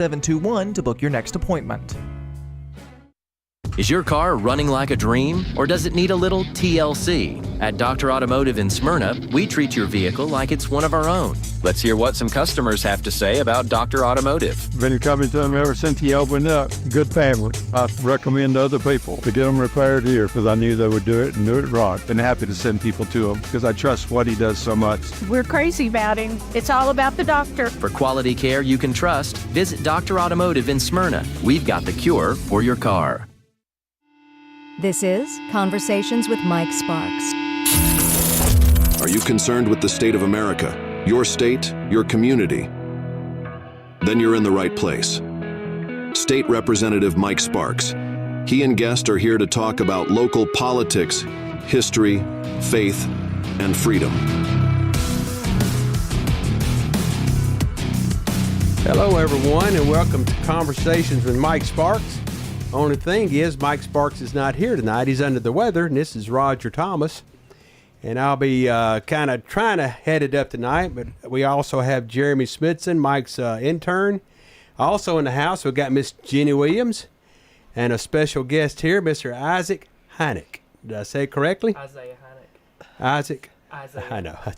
721 to book your next appointment. Is your car running like a dream, or does it need a little TLC? At Dr. Automotive in Smyrna, we treat your vehicle like it's one of our own. Let's hear what some customers have to say about Dr. Automotive. Been coming to them ever since he opened up. Good family. I recommend other people to get them repaired here because I knew they would do it and do it right. Been happy to send people to him because I trust what he does so much. We're crazy about him. It's all about the doctor. For quality care you can trust, visit Dr. Automotive in Smyrna. We've got the cure for your car. This is Conversations with Mike Sparks. Are you concerned with the state of America, your state, your community? Then you're in the right place. State Representative Mike Sparks. He and guests are here to talk about local politics, history, faith, and freedom. Hello, everyone, and welcome to Conversations with Mike Sparks. Only thing is, Mike Sparks is not here tonight. He's under the weather, and this is Roger Thomas. And I'll be kind of trying to head it up tonight, but we also have Jeremy Smithson, Mike's intern. Also in the house, we've got Miss Jenny Williams and a special guest here, Mr. Isaac Heineck. Did I say it correctly? Isaiah Heineck. Isaac. Isaiah. I know. I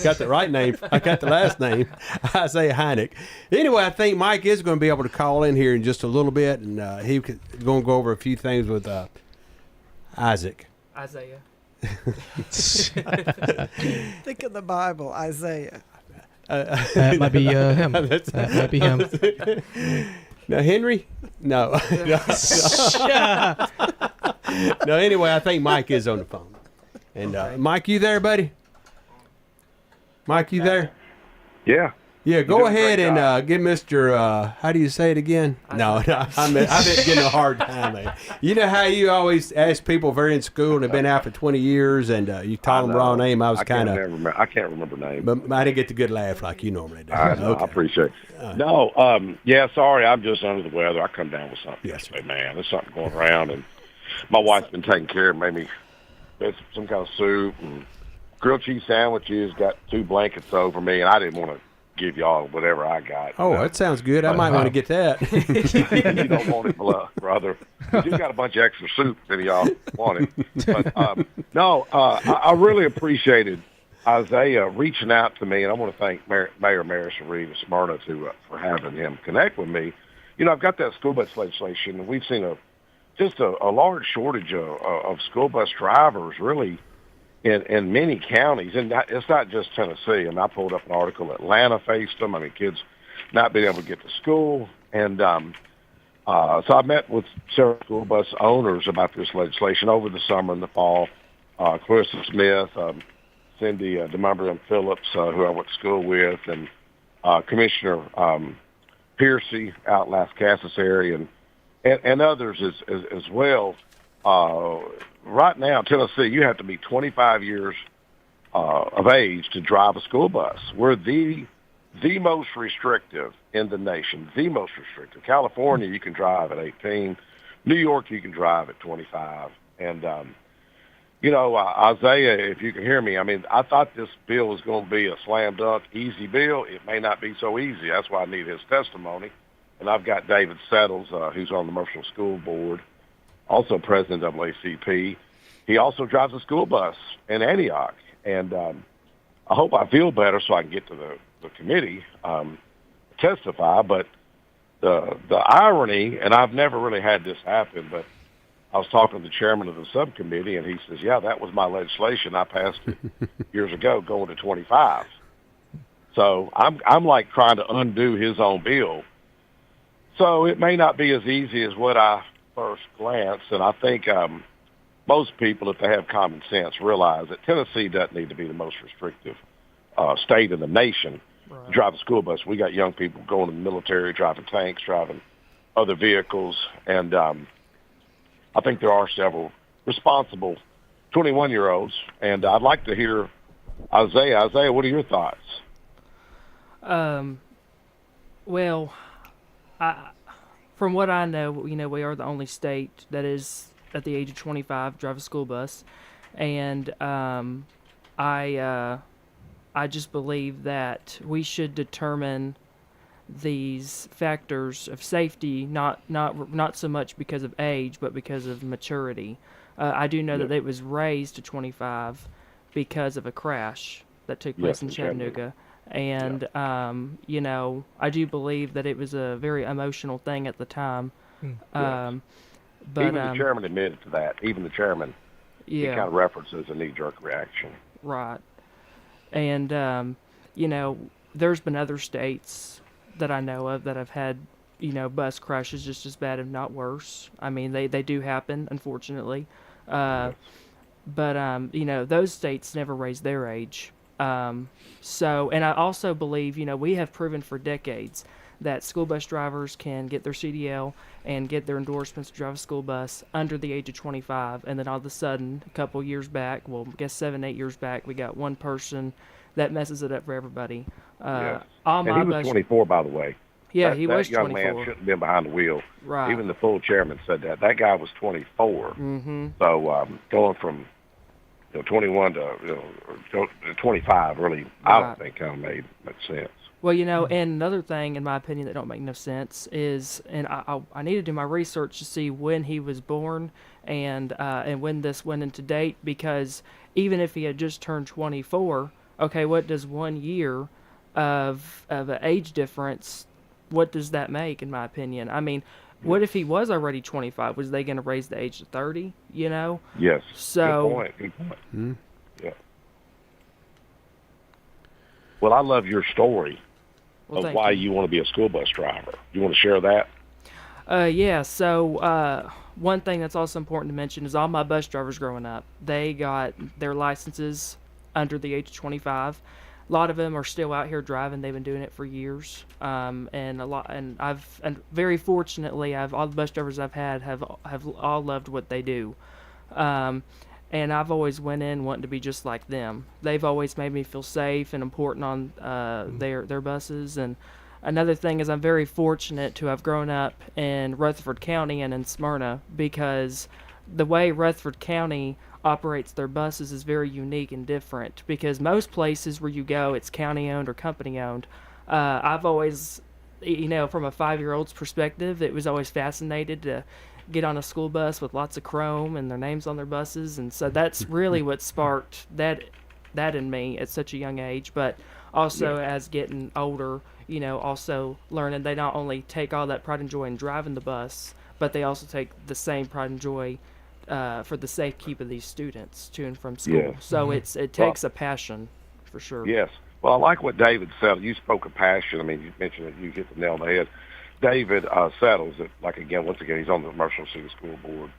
got the right name. I got the last name, Isaiah Heineck. Anyway, I think Mike is going to be able to call in here in just a little bit, and he's going to go over a few things with Isaac. Isaiah. Think of the Bible, Isaiah. That might be him. That might be him. Now, Henry? No. No, anyway, I think Mike is on the phone. And Mike, you there, buddy? Mike, you there? Yeah. Yeah, go ahead and give Mr. How do you say it again? No, I've been getting a hard time, man. You know how you always ask people if they're in school and they've been out for 20 years and you call them the wrong name. I can't remember names. But I didn't get the good laugh like you normally do. I appreciate it. Yeah, sorry, I'm just under the weather. I come down with something yesterday, man. There's something going around, and my wife's been taking care of me. Made me some kind of soup and grilled cheese sandwiches, got 2 blankets over me, and I didn't want to give y'all whatever I got. Oh, that sounds good. I might want to get that. You don't want it, brother. You got a bunch of extra soup if any of y'all want it. But, I really appreciated Isaiah reaching out to me, and I want to thank Mayor Marisha of Smyrna for having him connect with me. You know, I've got that school bus legislation, and we've seen a large shortage of school bus drivers, really, in many counties. And it's not just Tennessee. I pulled up an article, Atlanta faced them. kids not being able to get to school. And so I met with several school bus owners about this legislation over the summer and the fall. Clarissa Smith, Cindy DeMumber Phillips, who I went to school with, and Commissioner Piercy out in Las Casas area, and others as well. Right now, Tennessee, you have to be 25 years of age to drive a school bus. We're the most restrictive in the nation, the most restrictive. California, you can drive at 18. New York, you can drive at 25. And, Isaiah, if you can hear me, I thought this bill was going to be a slam dunk, easy bill. It may not be so easy. That's why I need his testimony. And I've got David Settles, who's on the Murfreesboro School Board, also president of ACP. He also drives a school bus in Antioch. And I hope I feel better so I can get to the committee, testify. But the irony, and I've never really had this happen, but I was talking to the chairman of the subcommittee, and he says, yeah, that was my legislation. I passed it years ago, going to 25. So I'm like trying to undo his own bill. So it may not be as easy as what I first glance, and I think most people, if they have common sense, realize that Tennessee doesn't need to be the most restrictive state in the nation to drive a school bus. We got young people going to the military, driving tanks, driving other vehicles, and I think there are several responsible 21-year-olds, and I'd like to hear Isaiah. Isaiah, what are your thoughts? Well, from what I know, we are the only state that is at the age of 25 drive a school bus, and I just believe that we should determine these factors of safety, not so much because of age, but because of maturity. I do know that it was raised to 25 because of a crash that took place in Chattanooga. And, you know, I do believe that it was a very emotional thing at the time. But even the chairman admitted to that. Even the chairman, he kind of references a knee-jerk reaction. Right. And, you know, there's been other states that I know of that have had, you know, bus crashes just as bad, if not worse. I mean, they do happen, unfortunately. But, you know, those states never raised their age. So, and I also believe, you know, we have proven for decades that school bus drivers can get their CDL and get their endorsements to drive a school bus under the age of 25. And then all of a sudden, a couple years back, well, I guess 7-8 years back, we got one person that messes it up for everybody. And he was 24, by the way. Yeah, he was 24. That young man shouldn't have been behind the wheel. Right. Even the full chairman said that. That guy was 24. Mm-hmm. So going from 21 to 25 really, I don't think kind of made much sense. Well, you know, and another thing, in my opinion, that don't make no sense is, and I need to do my research to see when he was born and when this went into date, because even if he had just turned 24, okay, what does 1 year of an age difference, what does that make, in my opinion? I mean, what if he was already 25? Was they going to raise the age to 30, you know? Yes. So, good point. Mm-hmm. Yeah. Well, I love your story of why you want to be a school bus driver. You want to share that? Yeah, so one thing that's also important to mention is all my bus drivers growing up, they got their licenses under the age of 25. A lot of them are still out here driving. They've been doing it for years, and very fortunately, all the bus drivers I've had have all loved what they do, and I've always went in wanting to be just like them. They've always made me feel safe and important on their buses. And another thing is, I'm very fortunate to have grown up in Rutherford County and in Smyrna, because the way Rutherford County operates their buses is very unique and different, because most places where you go, it's county owned or company owned. I've always, you know, from a 5-year-old's perspective, it was always fascinated to get on a school bus with lots of chrome and their names on their buses, and so that's really what sparked that in me at such a young age. But also as getting older, you know, also learning they not only take all that pride and joy in driving the bus, but they also take the same pride and joy for the safe keep of these students to and from school. Yes. So it takes a passion, for sure. Yes. Well, I like what David said. You spoke of passion. I mean, you mentioned that you hit the nail on the head. David Settles, once again, he's on the Commercial City School Board,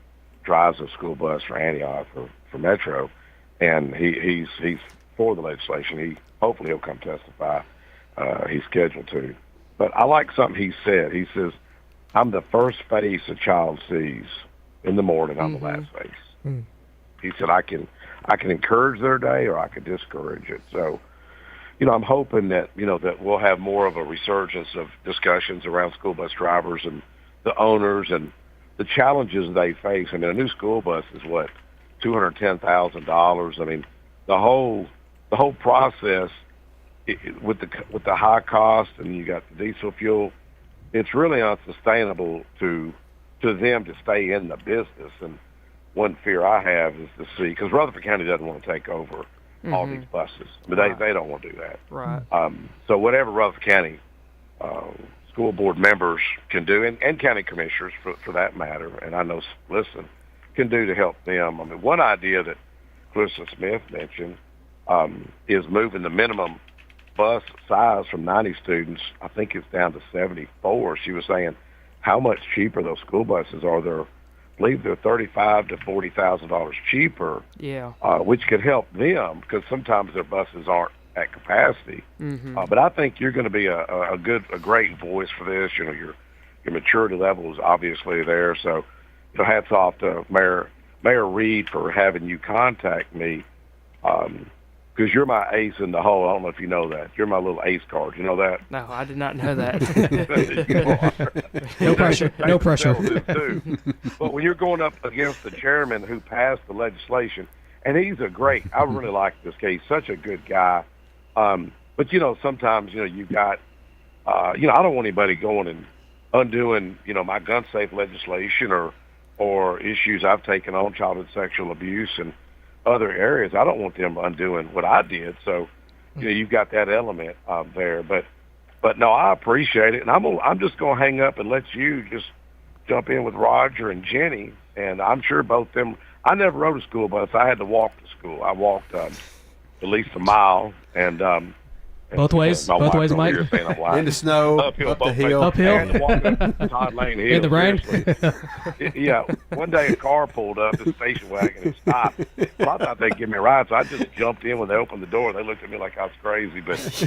drives a school bus for Antioch for Metro, and he's for the legislation. Hopefully he'll come testify. He's scheduled to. But I like something he said. He says, "I'm the first face a child sees in the morning. I'm the last face." Mm. He said, I can encourage their day, or I can discourage it. So, you know, I'm hoping that, you know, that we'll have more of a resurgence of discussions around school bus drivers and the owners and the challenges they face. I mean, a new school bus is what, $210,000. I mean, the whole process with the high cost, and you got the diesel fuel, it's really unsustainable to them to stay in the business. And one fear I have is to see, because Rutherford County doesn't want to take over all these buses. I mean, they don't want to do that. Right. So whatever Rutherford County school board members can do, and county commissioners for that matter, and I know can do to help them. I mean, one idea that Clarissa Smith mentioned is moving the minimum bus size from 90 students, I think it's down to 74. She was saying how much cheaper those school buses are. I believe they're $35,000 to $40,000 cheaper. Yeah. Which could help them, because sometimes their buses aren't at capacity. Mm-hmm. But I think you're going to be a great voice for this. You know, your maturity level is obviously there. So, you know, hats off to Mayor Reed for having you contact me. Because you're my ace in the hole. I don't know if you know that. You're my little ace card. You know that? No, I did not know that. No pressure. No pressure. But when you're going up against the chairman who passed the legislation, and I really like this guy. He's such a good guy. But, you know, sometimes, you know, you've got I don't want anybody going and undoing, my gun safe legislation or issues I've taken on, childhood sexual abuse and other areas. I don't want them undoing what I did. So, you've got that element there. But no, I appreciate it, and I'm just going to hang up and let you just jump in with Roger and Jenny, and I'm sure both them. I never rode a school bus. I had to walk to school. I walked at least a mile, and both ways, Mike. In the snow, uphill, up the hill, uphill, and walking Todd Lane Hill in the rain. Yeah, one day a car pulled up, the station wagon, and stopped. Well, I thought they'd give me a ride, so I just jumped in when they opened the door. They looked at me like I was crazy, but it was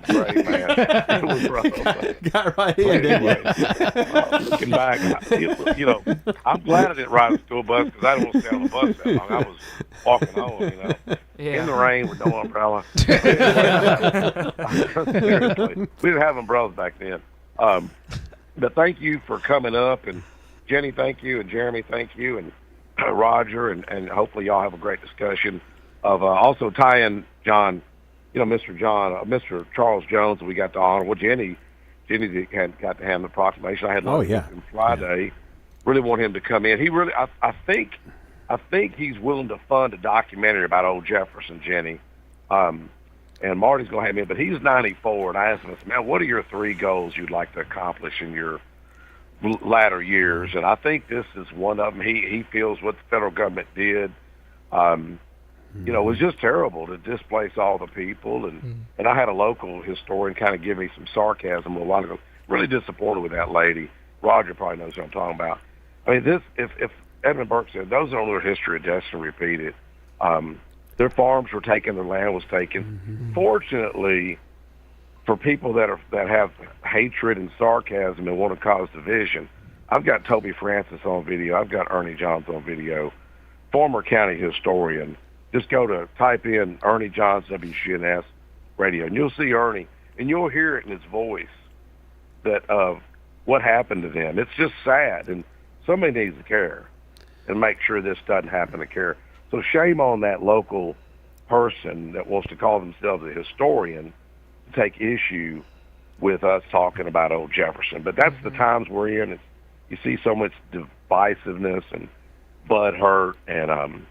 great, man. It was rough. Got right in, didn't you? Looking back, I'm glad I didn't ride a school bus because I didn't want to stay on the bus that long. I was walking home, in the rain with no umbrella. Seriously, we didn't have umbrellas back then. But thank you for coming up, and Jenny, thank you, and Jeremy, thank you, and Roger, and hopefully y'all have a great discussion of also tying John, Mr. Charles Jones. We got to honor. Well, Jenny had got to hand the proclamation. I had with him Friday. Yeah. Really want him to come in. He really, I think he's willing to fund a documentary about old Jefferson, Jenny. And Marty's going to have me, but he's 94, and I asked him, man, what are your 3 goals you'd like to accomplish in your latter years? And I think this is one of them. He feels what the federal government did, it was just terrible to displace all the people. And I had a local historian kind of give me some sarcasm a while ago. Really disappointed with that lady. Roger probably knows what I'm talking about. I mean, if Edmund Burke said, those don't know their history of destiny repeated. Their farms were taken, their land was taken. Fortunately, for people that have hatred and sarcasm and want to cause division, I've got Toby Francis on video. I've got Ernie Johns on video, former county historian. Just type in Ernie Johns, WGNS radio, and you'll see Ernie, and you'll hear it in his voice that of what happened to them. It's just sad, and somebody needs to care and make sure this doesn't happen to care. So shame on that local person that wants to call themselves a historian to take issue with us talking about old Jefferson. But that's the times we're in. You see so much divisiveness and blood hurt. And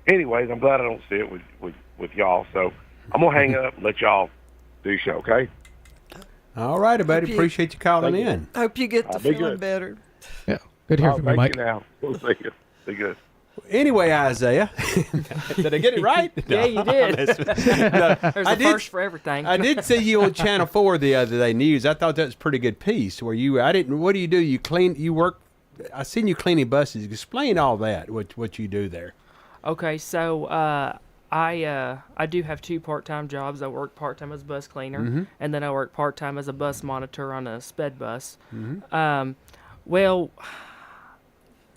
anyways, I'm glad I don't see it with y'all. So I'm going to hang up and let y'all do your show, okay? All righty, buddy. Appreciate you calling in. Hope you get to feeling better. Yeah. Good to hear from you, Mike. You now. We'll see you. Be good. Anyway, Isaiah, did I get it right? Yeah, you did. There's a first for everything. I did see you on Channel 4 the other day news. I thought that was a pretty good piece. What do you do? You work. I seen you cleaning buses. Explain all that. What you do there? Okay, so I do have 2 part-time jobs. I work part-time as a bus cleaner, and then I work part-time as a bus monitor on a sped bus. Well,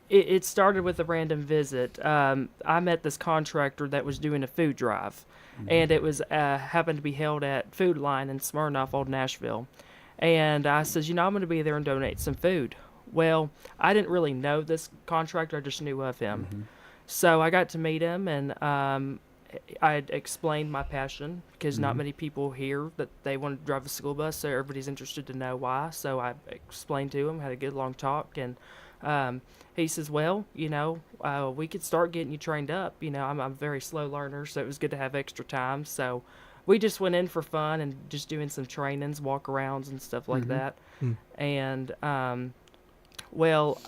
it started with a random visit. I met this contractor that was doing a food drive, and it was happened to be held at Food Line in Smyrna, Old Nashville. And I says, I'm going to be there and donate some food. Well, I didn't really know this contractor. I just knew of him. So I got to meet him, and I explained my passion because not many people hear that they want to drive a school bus, so everybody's interested to know why. So I explained to him, had a good long talk, and he says, well, we could start getting you trained up. I'm a very slow learner, so it was good to have extra time. So we just went in for fun and just doing some trainings, walk-arounds and stuff like that. And, well,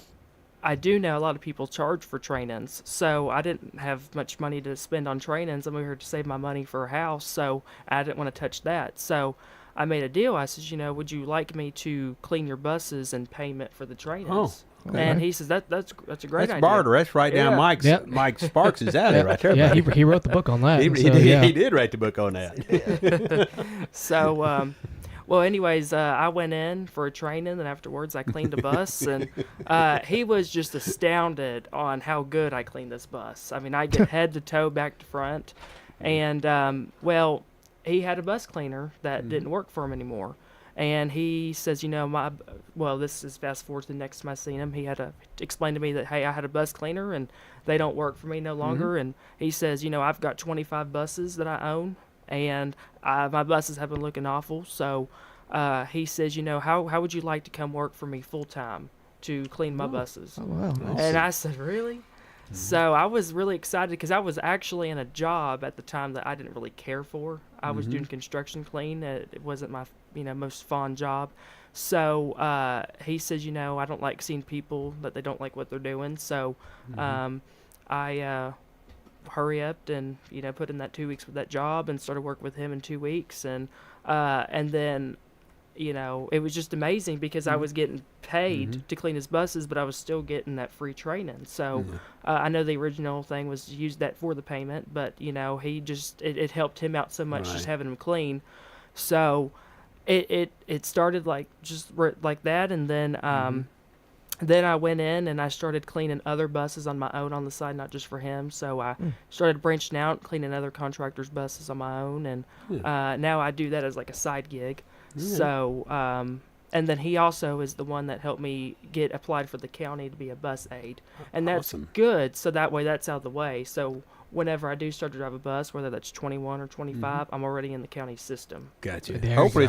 I do know a lot of people charge for trainings, so I didn't have much money to spend on trainings. I'm here to save my money for a house, so I didn't want to touch that. So I made a deal. I says, would you like me to clean your buses in payment for the trainings? Oh. Okay. And he says that's a great idea. That's barter. That's right down Mike Sparks' alley right there. Yeah, he wrote the book on that. He did write the book on that. So, well, anyways, I went in for a training, and afterwards I cleaned a bus, and he was just astounded on how good I cleaned this bus. I mean, I get head to toe, back to front, and well, he had a bus cleaner that didn't work for him anymore. And he says, this is fast forward to the next time I seen him. He had to explain to me that, hey, I had a bus cleaner and they don't work for me no longer. And he says, I've got 25 buses that I own and my buses have been looking awful. So he says, how would you like to come work for me full time to clean my buses? Oh, wow. Awesome. And I said, really? So I was really excited because I was actually in a job at the time that I didn't really care for. I was doing construction clean. It wasn't my most fun job. So he says, I don't like seeing people that they don't like what they're doing. So I hurry up and put in that 2 weeks with that job and started working with him in 2 weeks, and then it was just amazing because I was getting paid to clean his buses, but I was still getting that free training. So I know the original thing was to use that for the payment, but he just it helped him out so much just having him clean. So it started like that, and then I went in and I started cleaning other buses on my own on the side, not just for him. So I started branching out, cleaning other contractors' buses on my own, and now I do that as like a side gig. So, and then he also is the one that helped me get applied for the county to be a bus aide, and that's good. So that way, that's out of the way. So whenever I do start to drive a bus, whether that's 21 or 25, I'm already in the county system. Gotcha. Hopefully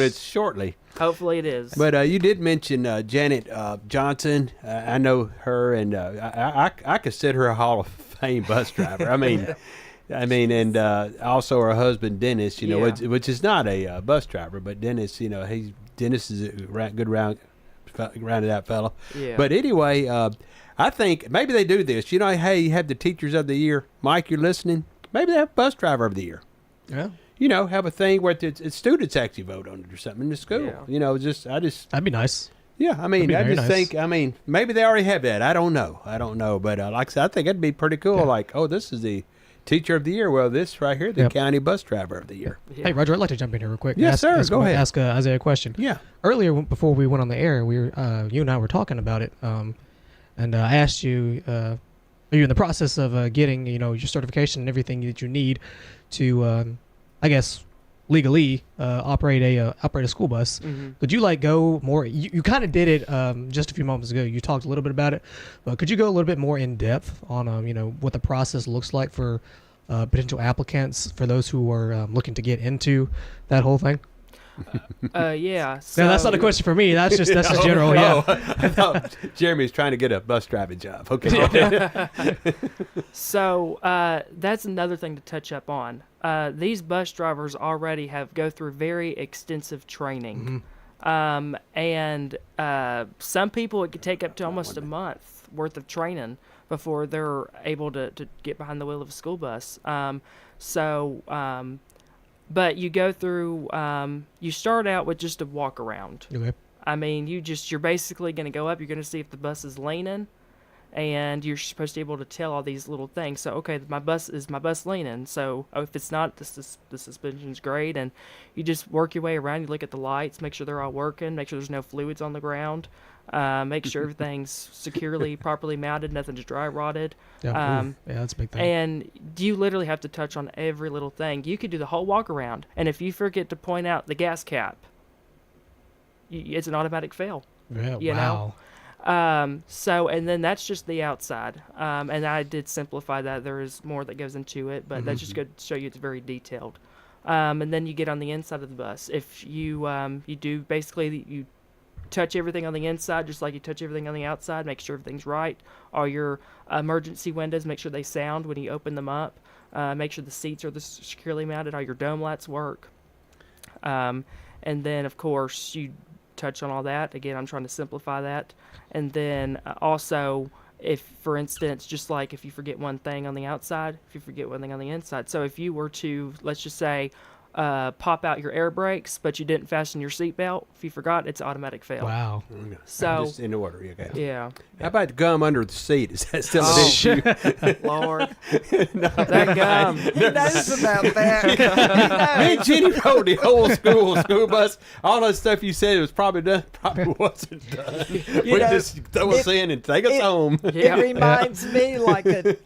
it's shortly. Hopefully it is. But you did mention Janet Johnson. I know her, and I consider her a Hall of Fame bus driver. I mean, and also her husband Dennis. Which is not a bus driver, but Dennis. Dennis is a good rounded out fellow. Yeah. But anyway, I think maybe they do this. Hey, you have the Teachers of the Year. Mike, you're listening. Maybe they have Bus Driver of the Year. Yeah. Have a thing where it's students actually vote on it or something in the school. Yeah. That'd be nice. Yeah, I just think, maybe they already have that. I don't know. But like I said, I think that'd be pretty cool. Yeah. Like, this is the Teacher of the Year. Well, this right here, the County Bus Driver of the Year. Yeah. Hey, Roger, I'd like to jump in here real quick. Yes, sir. Go ahead. Ask Isaiah a question. Yeah. Earlier, before we went on the air, you and I were talking about it, and I asked you, are you in the process of getting, your certification and everything that you need to, I guess, legally operate a school bus? Could you go more? You kind of did it just a few moments ago. You talked a little bit about it, but could you go a little bit more in depth on what the process looks like for potential applicants, for those who are looking to get into that whole thing? Yeah. So no, that's not a question for me. That's just general. Yeah. I thought Jeremy's trying to get a bus driving job. Okay. So that's another thing to touch up on. These bus drivers already go through very extensive training, and some people it could take up to almost a month worth of training before they're able to get behind the wheel of a school bus. But you go through, you start out with just a walk around. Okay. You're basically going to go up, you're going to see if the bus is leaning, and you're supposed to be able to tell all these little things. So, okay, is my bus leaning? So, if it's not, the suspension's great, and you just work your way around, you look at the lights, make sure they're all working, make sure there's no fluids on the ground, make sure everything's securely, properly mounted, nothing's dry rotted. Yeah, that's a big thing. And you literally have to touch on every little thing. You could do the whole walk around, and if you forget to point out the gas cap, it's an automatic fail. Yeah, you wow. know? And then that's just the outside. And I did simplify that. There is more that goes into it, but that's just going to show you it's very detailed. And then you get on the inside of the bus. If you you touch everything on the inside just like you touch everything on the outside, make sure everything's right. All your emergency windows, make sure they sound when you open them up. Make sure the seats are securely mounted. All your dome lights work. And then, of course, you touch on all that. Again, I'm trying to simplify that. And then also, if, for instance, just like if you forget one thing on the outside, if you forget one thing on the inside. So if you were to, let's just say, pop out your air brakes, but you didn't fasten your seatbelt, if you forgot, it's automatic fail. Wow. So just in order, you guys. Yeah. How about the gum under the seat? Is that still an issue? Lord. That gum. He knows about that. Me and Jenny rode the old school bus. All that stuff you said was probably done, probably wasn't done. We just throw us in and take us home. It reminds me like a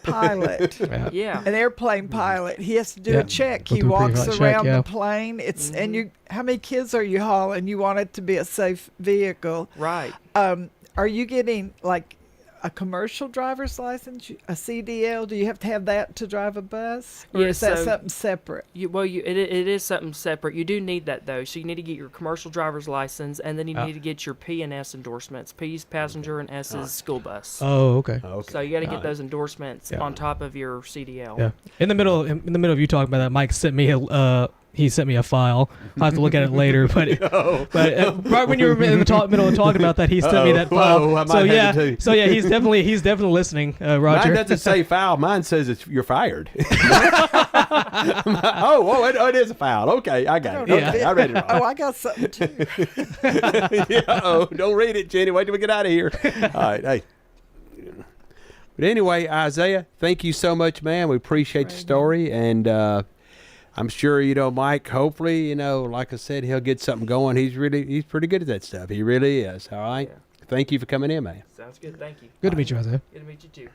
pilot. Yeah. An airplane pilot. He has to do a check. He walks around the plane. It's and you. How many kids are you hauling? You want it to be a safe vehicle, right? Are you getting like a commercial driver's license, a CDL? Do you have to have that to drive a bus? Or is that something separate? It is something separate. You do need that, though. So you need to get your commercial driver's license, and then you need to get your P and S endorsements. P's passenger and S is school bus. Oh, okay. So you got to get those endorsements on top of your CDL. Yeah. In the middle of you talking about that, Mike sent me a file. I'll have to look at it later. But right when you were in the middle of talking about that, he sent me that file. Whoa, I might have to too. So yeah, he's definitely listening, Roger. Mine doesn't say foul. Mine says you're fired. It is a foul. Okay, I got it. Okay, I read it wrong. Oh, I got something too. Don't read it, Jenny. Wait till we get out of here. All right, hey. But anyway, Isaiah, thank you so much, man. We appreciate the story, and I'm sure, Mike, hopefully, like I said, he'll get something going. He's pretty good at that stuff. He really is. All right. Yeah. Thank you for coming in, man. Sounds good. Thank you. Good to meet you, Isaiah. Good to meet you, too.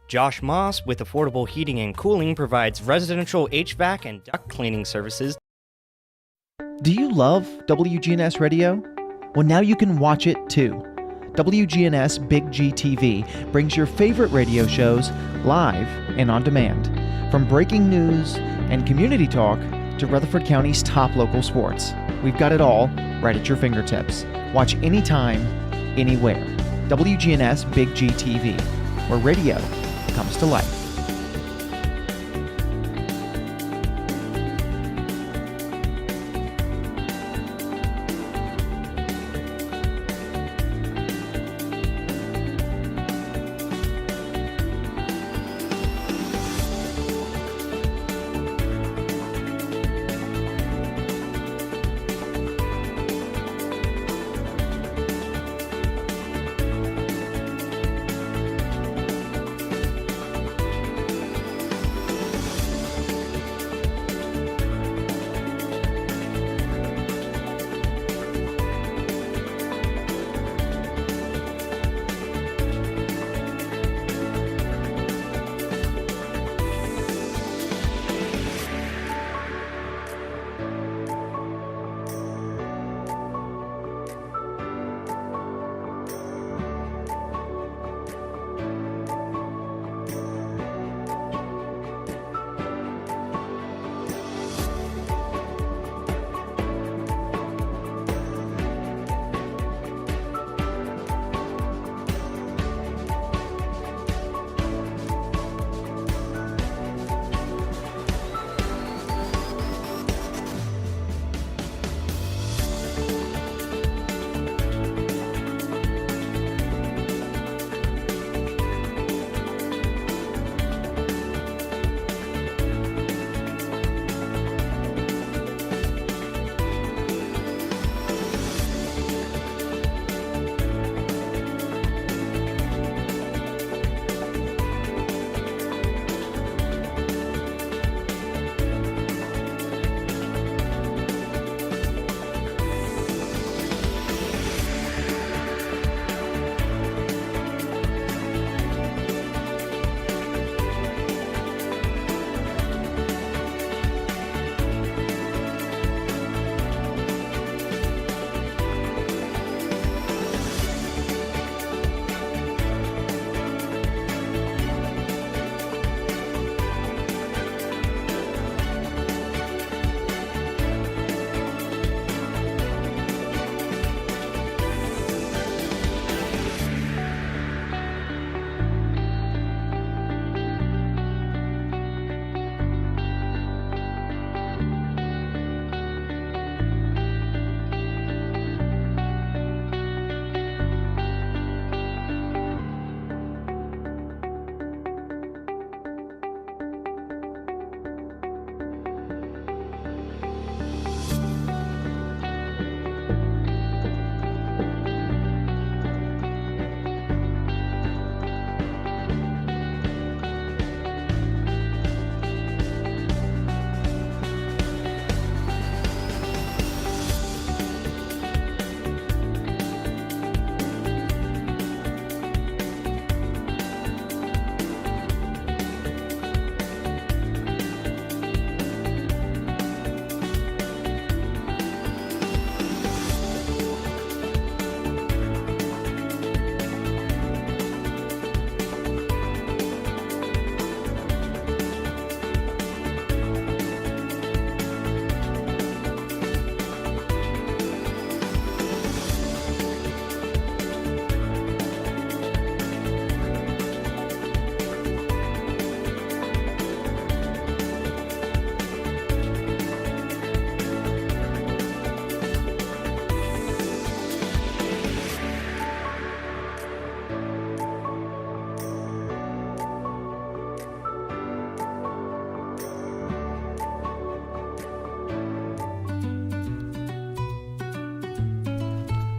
Josh Moss with Affordable Heating and Cooling provides residential HVAC and duct cleaning services. Do you love WGNS Radio? Well, now you can watch it too. WGNS Big GTV brings your favorite radio shows live and on demand. From breaking news and community talk to Rutherford County's top local sports. We've got it all right at your fingertips. Watch anytime, anywhere. WGNS Big GTV, where radio comes to life.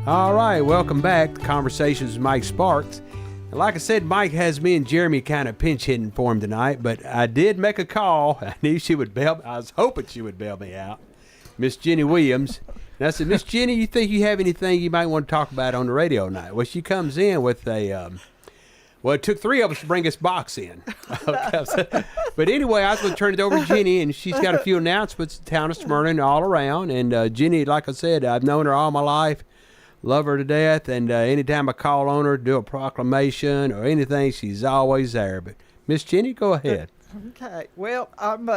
All right, welcome back to Conversations with Mike Sparks. And like I said, Mike has me and Jeremy kind of pinch hitting for him tonight, but I did make a call. I knew she would bail. I was hoping she would bail me out. Miss Jenny Williams. And I said, Miss Jenny, you think you have anything you might want to talk about on the radio tonight? Well, she comes in with a, well, it took three of us to bring this box in. But anyway, I was going to turn it over to Jenny, and she's got a few announcements in the town of Smyrna and all around. And Jenny, like I said, I've known her all my life. Love her to death, and anytime I call on her, do a proclamation or anything, she's always there. But Miss Jenny, go ahead. Okay. Well, I'm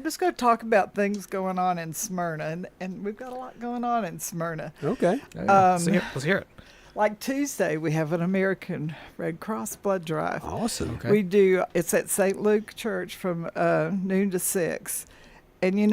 just going to talk about things going on in Smyrna, and we've got a lot going on in Smyrna. Okay. Let's hear it. Like Tuesday, we have an American Red Cross blood drive. Awesome. Okay. We do. It's at St. Luke Church from noon to 6, and you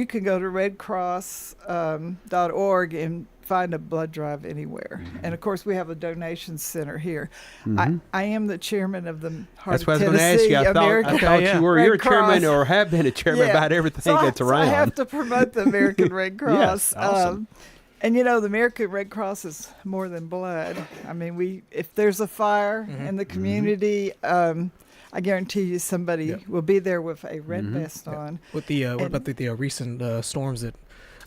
can go to redcross.org and find a blood drive anywhere. Mm-hmm. And of course, we have a donation center here. Mm-hmm. I am the chairman of the Heart That's what of I was going to ask you. I thought you were. You're a chairman or have been a chairman about everything that's around. So I have to promote the American Red Cross. Yes, awesome. And the American Red Cross is more than blood. I mean, if there's a fire in the community, I guarantee you somebody will be there with a red vest on. With the what about the recent storms that,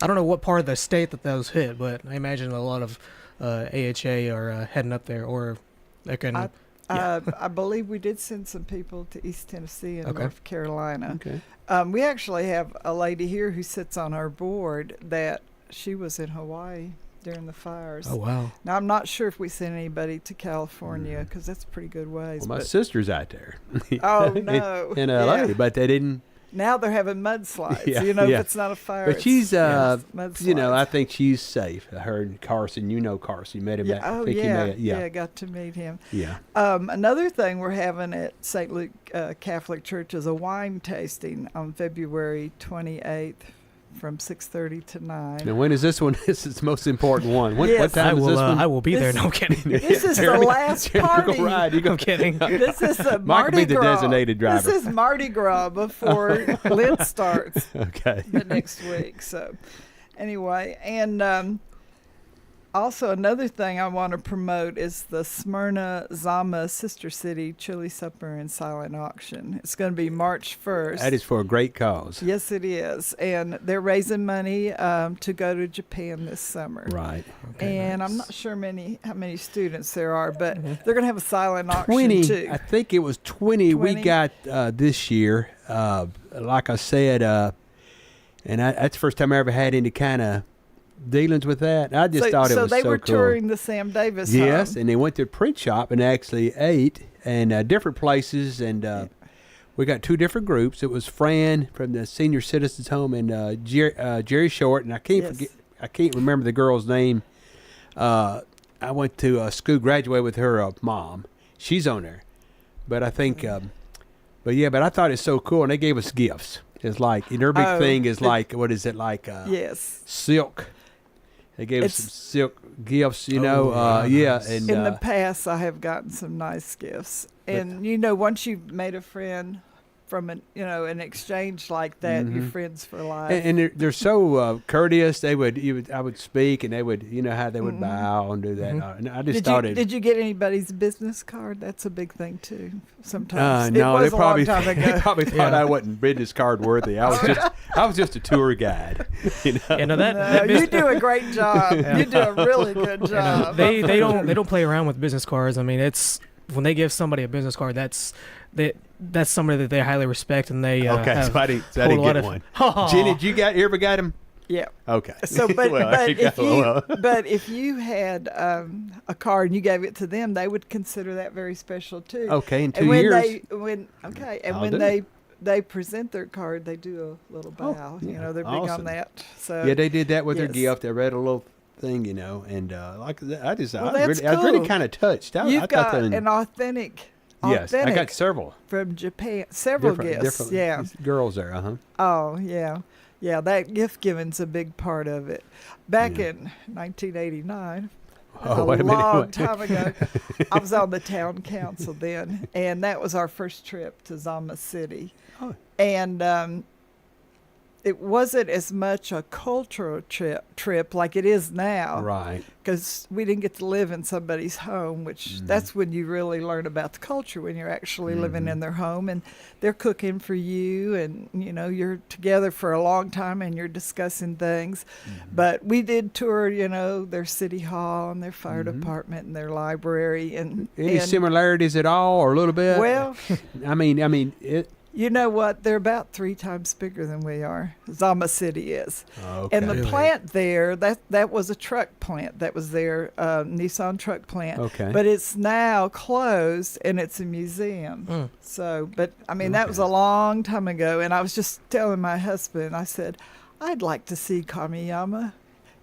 I don't know what part of the state that those hit, but I imagine a lot of AHA are heading up there, or they can. I believe we did send some people to East Tennessee and North Carolina. Okay. We actually have a lady here who sits on our board that she was in Hawaii during the fires. Oh, wow. Now, I'm not sure if we sent anybody to California because that's a pretty good ways. Well, my sister's out there. Oh, no. in L.A., but they didn't. Now they're having mudslides. If it's not a fire. But she's, mudslides. I think she's safe. I heard Carson. Carson. You met him. I got to meet him. Yeah. Another thing we're having at St. Luke Catholic Church is a wine tasting on February 28th from 6:30 to 9. Now, when is this one? This is the most important one. What time is this one? I will be there. No kidding. This is the last party. Go ride. You go kidding. This is the Marty Gras. Be the designated driver. This is Mardi Gras before Lent starts. Okay. The next week. So, anyway, and also another thing I want to promote is the Smyrna Zama Sister City Chili Supper and Silent Auction. It's going to be March 1st. That is for a great cause. Yes, it is. And they're raising money to go to Japan this summer. Right. Okay, and nice. I'm not sure how many students there are, but they're going to have a silent auction too. I think it was 20 we got this year. Like I said, and that's the first time I ever had any kind of dealings with that. I just thought it was so cool. So they were touring the Sam Davis home. Yes, and they went to a print shop and actually ate and different places, and we got two different groups. It was Fran from the Senior Citizens Home and Jerry Short, and I can't remember the girl's name. I went to school, graduated with her mom. She's on there, but I think, but I thought it's so cool, and they gave us gifts. It's like their big thing is like, what is it like? Yes, silk. They gave us some silk gifts, And in the past, I have gotten some nice gifts. And once you've made a friend from an exchange like that, you're friends for life. And they're so courteous. I would speak, and they would, how they would bow and do that. And I just Did you get anybody's business card? That's a big thing too. Sometimes. No, they probably thought I wasn't business card worthy. I was just a tour guide. You do a great job. You do a really good job. They don't play around with business cards. I mean, it's when they give somebody a business card, that's somebody that they highly respect, and they so I didn't get one. Jenny, did you ever got him? Yeah. Okay. So, but if you had a card and you gave it to them, they would consider that very special too. Okay, in 2 years. When they present their card, they do a little bow. They're big on that. So they did that with their gift. They read a little thing, and like I was cool. really kind of touched. You've got an authentic. Yes, I got several from Japan. Several gifts. Different girls there. Oh yeah. Yeah, that gift giving's a big part of it. Back in 1989, a long time ago, I was on the town council then, and that was our first trip to Zama City. Oh. And it wasn't as much a cultural trip like it is now. Right. Because we didn't get to live in somebody's home, which that's when you really learn about the culture, when you're actually living in their home and they're cooking for you and, you know, you're together for a long time and you're discussing things. But we did tour, you know, their city hall and their fire department and their library. And Any similarities at all or a little bit? Well, I mean, it. You know what? They're about 3 times bigger than we are. Zama City is. Okay. And the plant there, that was a truck plant that was there, Nissan truck plant. Okay. But it's now closed and it's a museum. So, but I mean, that was a long time ago. And I was just telling my husband, I said, I'd like to see Kamiyama.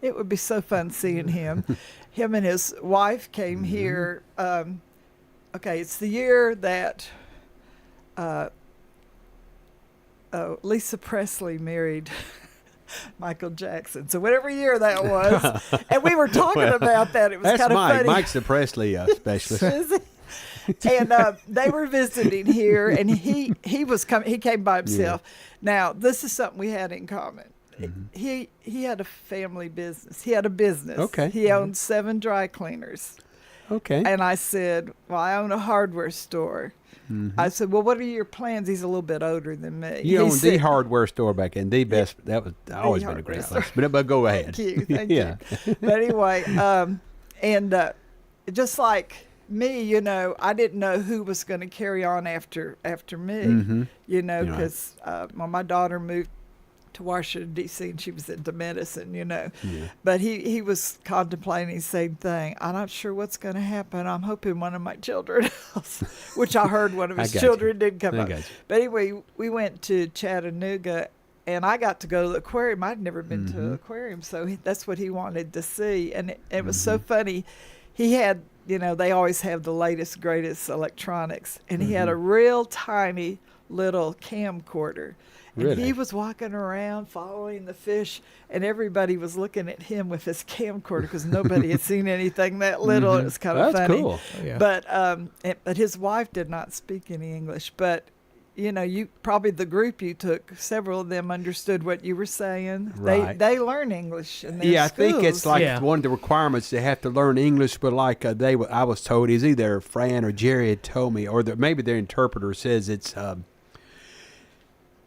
It would be so fun seeing him. Him and his wife came here. It's the year that Lisa Presley married Michael Jackson. So whatever year that was, and we were talking about that. It was kind of funny. Mike's the Presley specialist. And they were visiting here, and he was coming. He came by himself. Now this is something we had in common. He had a family business. He had a business. Okay. He owned 7 dry cleaners. Okay. And I said, well, I own a hardware store. I said, well, what are your plans? He's a little bit older than me. You owned the hardware store back then, the best. That was always been a great place. But go ahead. Thank you. But anyway, just like me, you know, I didn't know who was going to carry on after me. You know, because my daughter moved to Washington, D.C., and she was into medicine, you know. But he was contemplating the same thing. I'm not sure what's going to happen. I'm hoping one of my children, which I heard one of his children did come up. But anyway, we went to Chattanooga, and I got to go to the aquarium. I'd never been to an aquarium, so that's what he wanted to see. And it was so funny. He had, you know, they always have the latest, greatest electronics, and he had a real tiny little camcorder. And he was walking around following the fish, and everybody was looking at him with his camcorder because nobody had seen anything that little. It was kind of funny. Cool. Yeah. But his wife did not speak any English. But you know, the group you took, several of them understood what you were saying. Right. They learn English in their schools. I think it's like one of the requirements. They have to learn English, but like I was told, is either Fran or Jerry had told me, or maybe their interpreter says it's.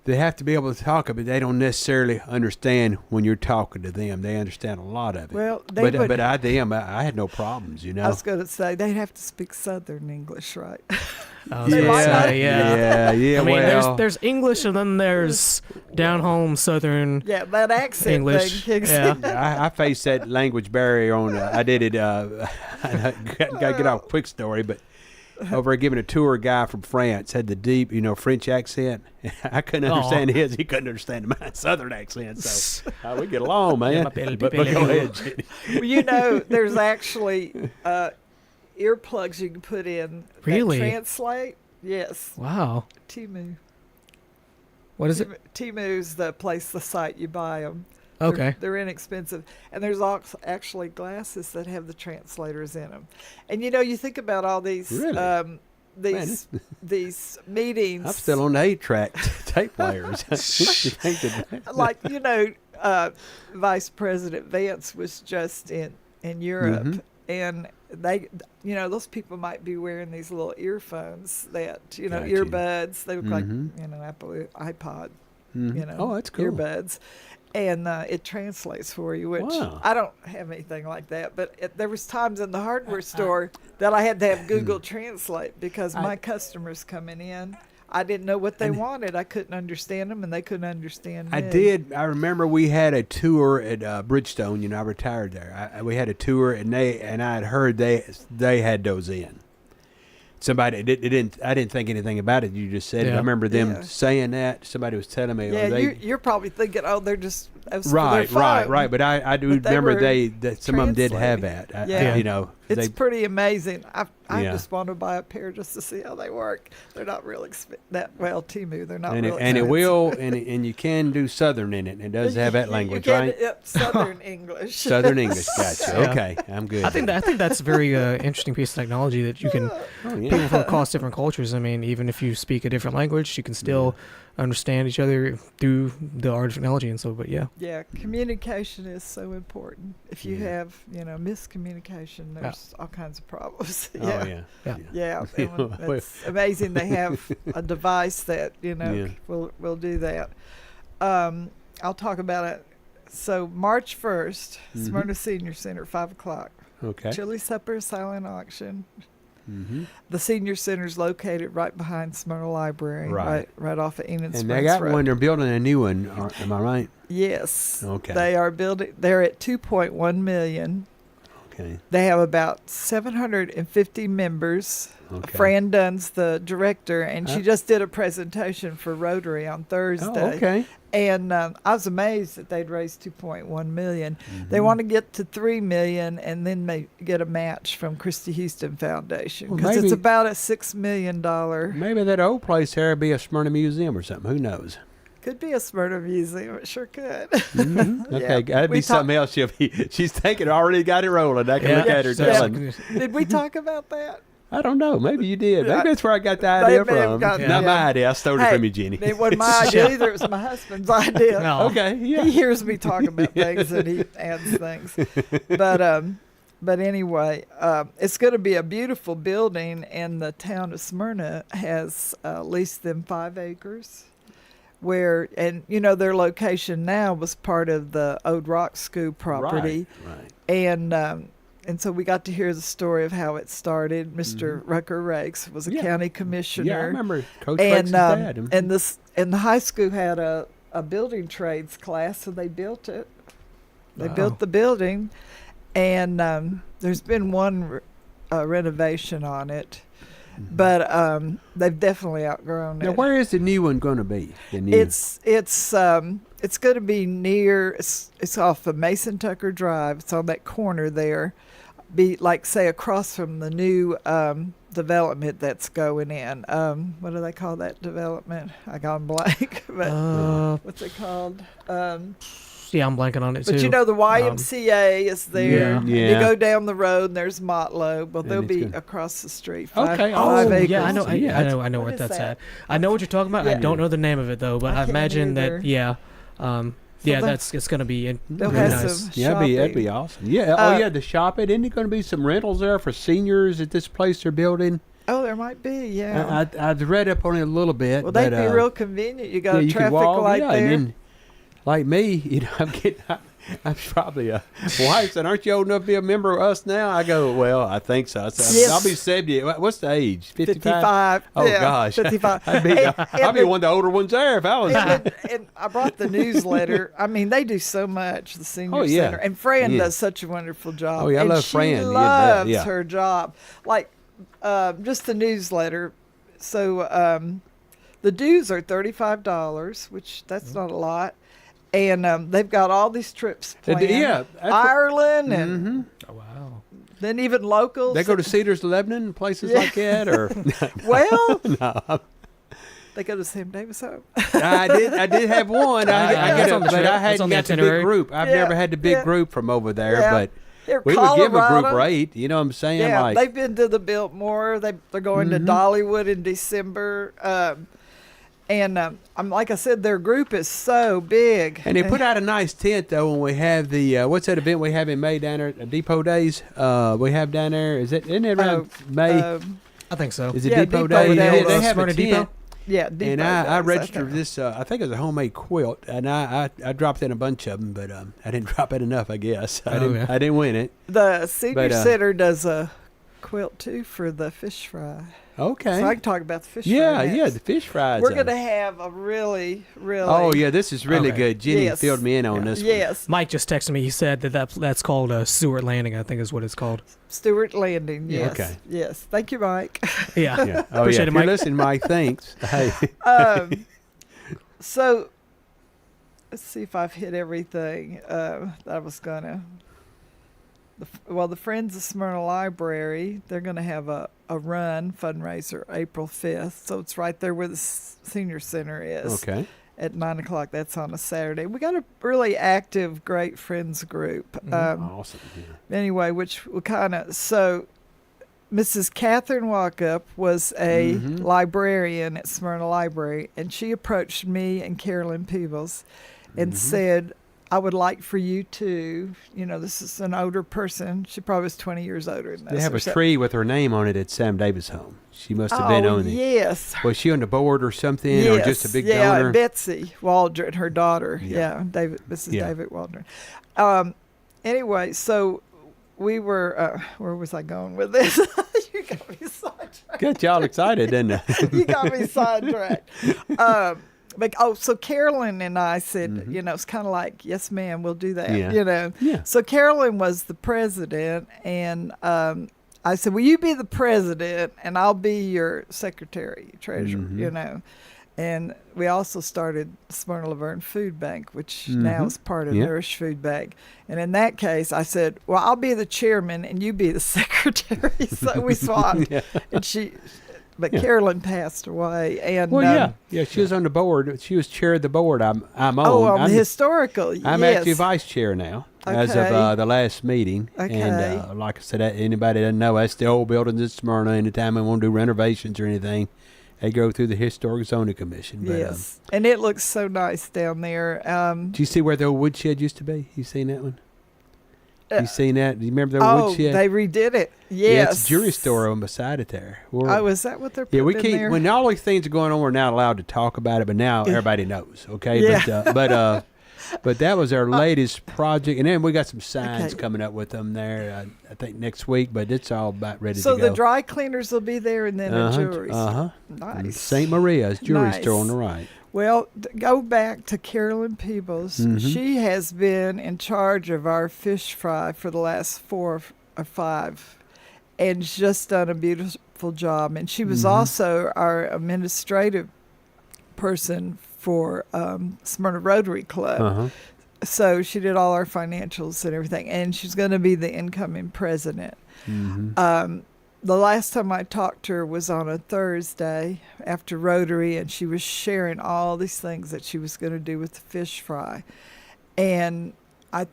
They have to be able to talk, but they don't necessarily understand when you're talking to them. They understand a lot of it. Well, I had no problems, you know. I was going to say, they'd have to speak Southern English, right? I mean, there's English, and then there's down home Southern. Yeah, that accent English. thing. I faced that language barrier on. I did it. I got to get off a quick story, but. Over giving a tour, a guy from France had the deep, you know, French accent. I couldn't understand his. He couldn't understand my Southern accent. So we get along, man. But go ahead, Jenny. Well, you know, there's actually earplugs you can put in. Really? That translate. Yes. Wow. Temu. What is it? Temu's the site you buy them. Okay. They're inexpensive. And there's actually glasses that have the translators in them. And, you know, you think about all these these meetings. I'm still on the 8-track tape players. Like, you know, Vice President Vance was just in Europe. And they, you know, those people might be wearing these little earphones that, you know, earbuds. They look like, you know, Apple iPod, you know. Oh, that's cool. Earbuds. And it translates for you, which I don't have anything like that. But there was times in the hardware store that I had to have Google Translate because my customers coming in, I didn't know what they wanted. I couldn't understand them, and they couldn't understand me. I remember we had a tour at Bridgestone. You know, I retired there. We had a tour, and I had heard they had those in. Somebody I didn't think anything about it. You just said it. I remember them saying that. Somebody was telling me. Yeah, you're probably thinking, they're just right. But I do remember that some of them did have that. You know, it's pretty amazing. I just want to buy a pair just to see how they work. They're not real Temu. They're not real expensive. And it will, and you can do Southern in it. It does have that language, right? Southern English. Southern English. Gotcha. Okay, I'm good. I think that's a very interesting piece of technology that you can. People from across different cultures. I mean, even if you speak a different language, you can still understand each other through the art of technology and so. But yeah. Yeah, communication is so important. If you have, miscommunication, there's all kinds of problems. Yeah. And it's amazing they have a device that will do that. I'll talk about it. So March 1st, Smyrna Senior Center, 5 o'clock. Okay. Chili supper, silent auction. Mm-hmm. The senior center is located right behind Smyrna Library, right off of Enid Springs And they got Road. one. They're building a new one. Am I right? Yes. Okay. They are building. They're at $2.1 million. Okay. They have about 750 members. Okay. Fran Dunn's the director, and she just did a presentation for Rotary on Thursday. Oh, okay. And I was amazed that they'd raised $2.1 million. They want to get to $3 million, and then they get a match from Christy Houston Foundation because it's about a $6 million. Maybe that old place there would be a Smyrna Museum or something. Who knows? Could be a Smyrna Museum. It sure could. Okay, that'd be something else. She's thinking already got it rolling. I can look at her telling. Did we talk about that? I don't know. Maybe you did. Maybe that's where I got the idea from. Not my idea. I stole it from you, Jenny. It wasn't my idea either. It was my husband's idea. No. Okay, yeah. He hears me talk about things and he adds things. But anyway, it's going to be a beautiful building, and the town of Smyrna has leased them 5 acres. Their location now was part of the Old Rock School property. Right. And so we got to hear the story of how it started. Mr. Rucker Rakes was a county commissioner. Yeah, I remember Coach Rakes' dad. And the high school had a building trades class, so they built it. They built the building, and there's been one renovation on it. But they've definitely outgrown it. Now, where is the new one going to be? It's going to be near. It's off of Mason Tucker Drive. It's on that corner there. Be like say across from the new development that's going in. What do they call that development? I gone blank. But what's it called? Yeah, I'm blanking on it too. But the YMCA is there. Yeah. You go down the road and there's Motlow. Well, they'll be across the street. Five acres. Yeah, I know where that's at. I know what you're talking about. I don't know the name of it though, but I imagine that. Yeah. It's going to be really nice. Yeah, that'd be awesome. Yeah. The shopping. Isn't it going to be some rentals there for seniors at this place they're building? Oh, there might be. Yeah. I've read up on it a little bit. Well, they'd be real convenient. You got a traffic light there. And then, like me, I'm probably a wife said, "Aren't you old enough to be a member of us now?" I go, "Well, I think so." I said, I'll be 70. What's the age? 55. Oh gosh, 55. I'd be one of the older ones there if I was. And I brought the newsletter. I mean, they do so much. The senior center, and Fran does such a wonderful job. Oh yeah, I love Fran. She loves her job. Like just the newsletter. So the dues are $35, which that's not a lot. And they've got all these trips planned. Ireland and oh, wow. Then even locals. They go to Cedars, Lebanon, and places like that, or well, no. They go to Sam Davis Home. I did have one. I hadn't got the big group. I've never had the big group from over there, but we would give a group rate. You know what I'm saying? Yeah, they've been to the Biltmore. They're going to Dollywood in December. And like I said, their group is so big. And they put out a nice tent, though, when we have the, what's that event we have in May down there, Depot Days? We have down there, isn't it around May? I think so. Is it Depot Days? They have a tent. Depot. Yeah, Depot and Days, I registered this, I think it was a homemade quilt, and I dropped in a bunch of them, but I didn't drop in enough, I guess. I didn't win it. The Senior Center does a quilt, too, for the fish fry. Okay. So I can talk about the fish fry. Yeah, the fish fries. We're going to have a really, really... Oh, yeah, this is really good. Jenny filled me in on this one. Yes. Mike just texted me. He said that's called Stewart Landing, I think is what it's called. Stewart Landing, yes. Okay. Yes. Thank you, Mike. Yeah. Oh, appreciate it, Mike. If you're listening, Mike, thanks. Hey. So, let's see if I've hit everything that I was going to... the Friends of Smyrna Library, they're going to have a run fundraiser April 5th. So it's right there where the senior center is. Okay. At 9 o'clock. That's on a Saturday. We got a really active, great friends group. Awesome. Yeah. Anyway, which we kind of... So Mrs. Catherine Walkup was a librarian at Smyrna Library, and she approached me and Carolyn Peebles and said, I would like for you to, this is an older person. She probably was 20 years older than us. They have or a something. tree with her name on it at Sam Davis' home. She must have been on it. Yes. Was she on the board or something, or just a big donor? Yeah, Betsy Waldron, her daughter. Yeah, Mrs. David Waldron. Anyway, so we were, where was I going with this? You got me sidetracked. Got y'all excited, didn't it? You got me sidetracked. So Carolyn and I said, it's kind of like, yes, ma'am, we'll do that, Yeah. So Carolyn was the president, and I said, will you be the president, and I'll be your secretary, treasurer, And we also started Smyrna Laverne Food Bank, which now is part of Nourish Food Bank. And in that case, I said, well, I'll be the chairman, and you be the secretary. So we swapped. And But Carolyn passed away, and she was on the board. She was chair of the board. I'm on. I'm the historical. I'm actually vice chair now, as of the last meeting. Okay. And like I said, anybody doesn't know, that's the old buildings in Smyrna. Anytime we want to do renovations or anything, they go through the Historic Zoning Commission. But, yes, and it looks so nice down there. Do you see where the old woodshed used to be? You seen that one? You seen that? Do you remember the woodshed? They redid it. Yes. Yeah, it's a jewelry store on beside it there. Is that what they're putting in there? When all these things are going on, we're not allowed to talk about it, but now everybody knows, okay? Yeah. But that was our latest project, and then we got some signs coming up with them there, I think next week, but it's all about ready to go. So the dry cleaners will be there, and then the jewelry. Nice. St. Maria's jewelry store on the right. Well, go back to Carolyn Peebles. She has been in charge of our fish fry for the last 4 or 5, and she's just done a beautiful job. And she was also our administrative person for Smyrna Rotary Club. So she did all our financials and everything, and she's going to be the incoming president. The last time I talked to her was on a Thursday after Rotary, and she was sharing all these things that she was going to do with the fish fry. And I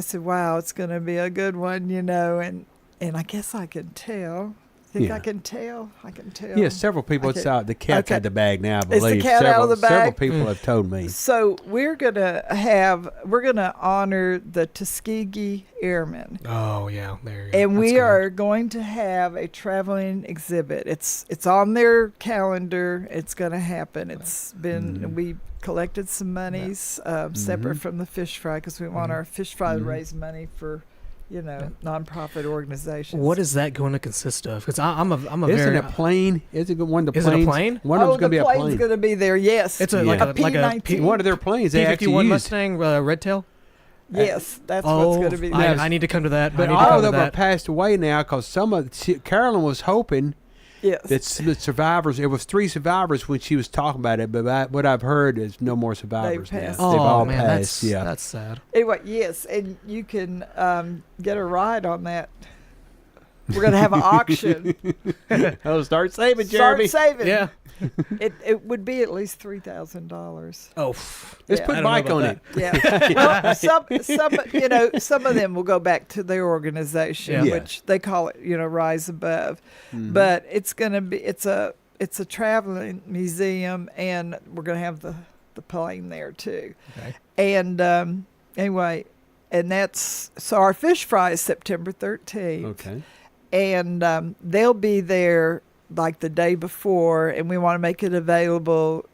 said, wow, it's going to be a good one, and I guess I can tell. I can tell? I can tell. Yeah, several people. It's out. The cat's out the bag now, I believe. Is the cat out of the bag? Several people have told me. So we're gonna honor the Tuskegee Airmen. Oh yeah, there you go. And we are going to have a traveling exhibit. It's on their calendar. It's going to happen. It's been we collected some monies separate from the fish fry because we want our fish fry to raise money for nonprofit organizations. What is that going to consist of? Because I'm a Isn't it a plane? Is it one of the planes? Is it a plane? One of them's going to be a plane. The plane's going to be there. Yes, it's like a P-19. One of their planes. They actually P-51 used. Mustang Red Tail. Yes, that's what's going to be there. I need to come to that. But all of them are passed away now because Carolyn was hoping. Yes. That the survivors, it was 3 survivors when she was talking about it, but what I've heard is no more survivors now. They've all passed. That's sad. Anyway, yes, and you can get a ride on that. We're going to have an auction. Oh, start saving, Jeremy. Start saving. Yeah. It would be at least $3,000. Oh, let's put Mike on it. Yeah. Well, some of them will go back to their organization, which they call it, Rise Above. But it's going to be it's a traveling museum, and we're going to have the plane there too. Okay. And anyway, and so our fish fry is September 13th. Okay. And they'll be there like the day before, and we want to make it available.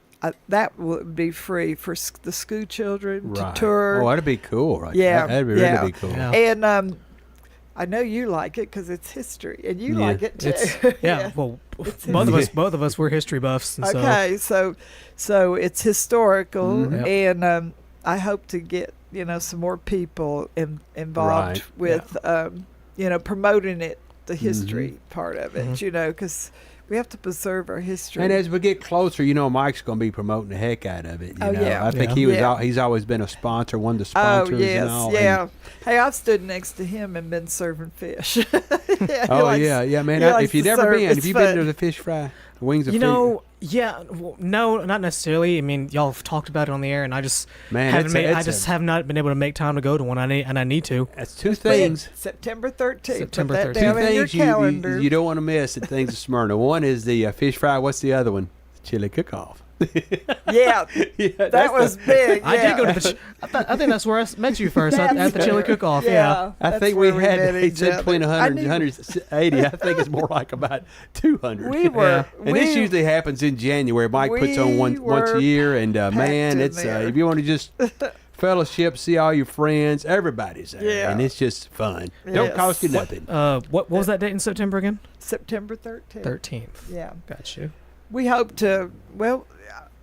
That would be free for the school children to tour. Oh, that'd be cool, right? Yeah, that'd be really cool. Yeah. And I know you like it because it's history, and you like it too. Well, both of us were history buffs. And okay, so it's historical, and I hope to get some more people involved with promoting it. The history part of it, because we have to preserve our history. And as we get closer, Mike's going to be promoting the heck out of it. I think he's always been a sponsor, one of the sponsors. Oh, yes, and all. yeah. Hey, I've stood next to him and been serving fish. Man. If you've never been, have you been to the fish fry? Wings of Freedom? Yeah, well, no, not necessarily. I mean, y'all have talked about it on the air, and I just have not been able to make time to go to one. I need to. That's two things. September 13th. September Put that 13th. down Two in your things calendar. you don't want to miss at Things of Smyrna. One is the fish fry. What's the other one? The chili cook-off. Yeah, that was big. Yeah. I did go to the. I think that's where I met you first at the chili cook-off. Yeah. I think we had. He said between 100 and 180. I think it's more like about 200. We were, and this usually happens in January. Mike puts on once a year, and man, it's if you want to just fellowship, see all your friends, everybody's there, and it's just fun. Don't cost you nothing. What was that date in September again? September 13th. 13th. Yeah. Got you. We hope to. Well,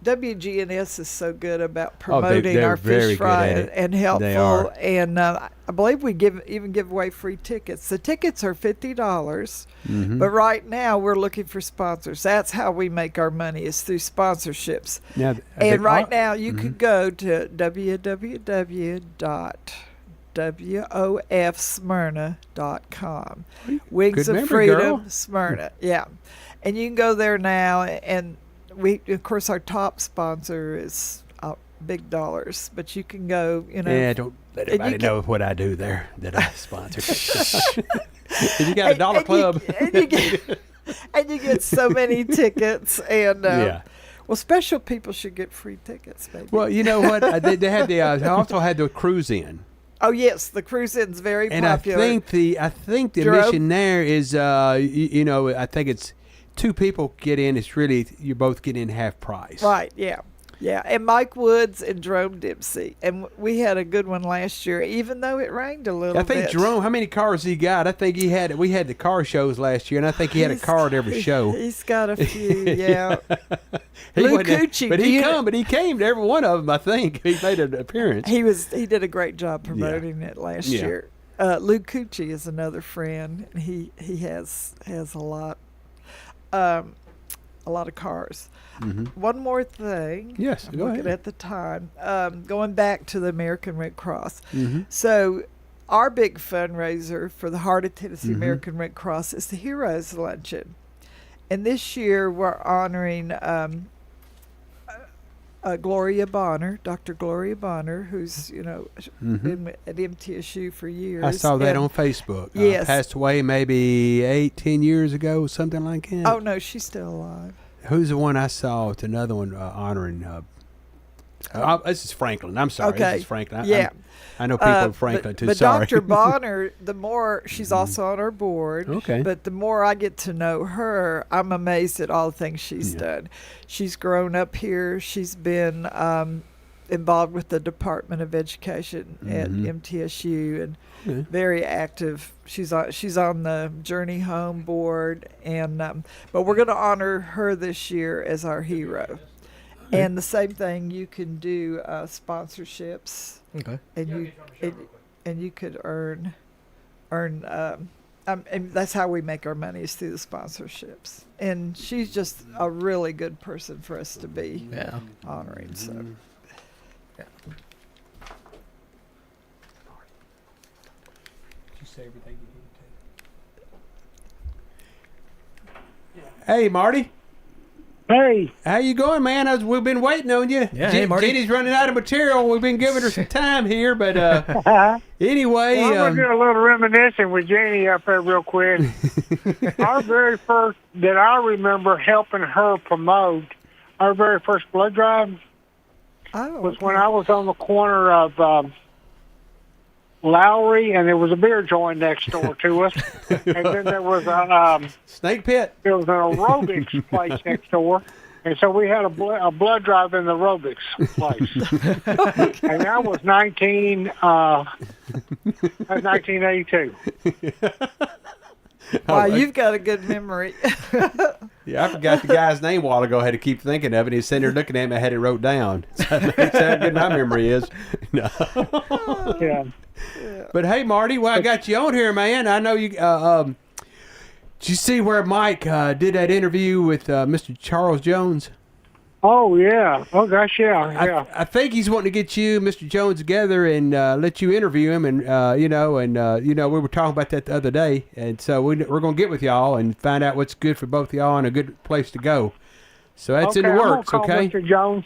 WGNS is so good about promoting our fish fry and helpful, They are. and I believe we even give away free tickets. The tickets are $50, but right now we're looking for sponsors. That's how we make our money, is through sponsorships. Now, and right now you could go to www.wofsmyrna.com. Wings of Freedom, Smyrna. Yeah. And you can go there now, and we, of course, our top sponsor is Big Dollars, but you can go, Yeah, don't let everybody know what I do there that I sponsor. You got a dollar club. and you get so many tickets, and well, special people should get free tickets, baby. Well, you know what? They had the. I also had the cruise in. Oh yes, the cruise in's very popular. And I think the mission there is, I think it's 2 people get in. It's really you both get in half price. Right. Yeah. Yeah. And Mike Woods and Jerome Dempsey, and we had a good one last year, even though it rained a little bit. I think Jerome, how many cars he got? I think we had the car shows last year, and I think he had a car at every show. He's got a few. Yeah. Lou Cucci, but he came to every one of them. I think he made an appearance. He did a great job promoting it last year. Lou Cucci is another friend. He has a lot of cars. One more thing. Yes, I'm go looking ahead. at the time. Going back to the American Red Cross. So our big fundraiser for the Heart of Tennessee American Red Cross is the Heroes Luncheon. And this year we're honoring Gloria Bonner, Dr. Gloria Bonner, who's, been at MTSU for years. I saw that on Facebook. Yes. Passed away maybe 8-10 years ago, something like that. Oh, no, she's still alive. Who's the one I saw? It's another one honoring. This is Franklin. I'm sorry. Okay. This is Franklin. Yeah. I know people in Franklin too. But Sorry. Dr. Bonner, the more she's also on our board. Okay. But the more I get to know her, I'm amazed at all the things she's done. She's grown up here. She's been involved with the Department of Education at MTSU and very active. She's on the Journey Home board, and but we're going to honor her this year as our hero. And the same thing, you can do sponsorships. Okay. And you could earn, and that's how we make our money, is through the sponsorships. And she's just a really good person for us to be honoring. So. Did you say everything you needed to? Hey, Marty. Hey. How you going, man? We've been waiting on you. Yeah, hey, Marty. Jenny's running out of material. We've been giving her some time here, but anyway. Well, I'm going to do a little reminiscing with Jenny up there real quick. Our very first, that I remember helping her promote, our very first blood drive was when I was on the corner of Lowry, and there was a beer joint next door to us. And then there was a snake pit. There was an aerobics place next door. And so we had a blood drive in the aerobics place. And that was 1982. Wow, you've got a good memory. Yeah, I forgot the guy's name a while ago. I had to keep thinking of it. He's sitting there looking at me. I had it wrote down. So that's how good my memory is. No. Yeah. But hey, Marty, well, I got you on here, man. I know you. Did you see where Mike did that interview with Mr. Charles Jones? Oh yeah. Oh gosh, yeah. I think he's wanting to get you, Mr. Jones, together and let you interview him, and we were talking about that the other day, and so we're gonna get with y'all and find out what's good for both y'all and a good place to go. So that's in the works, I'm gonna call Mr. Jones.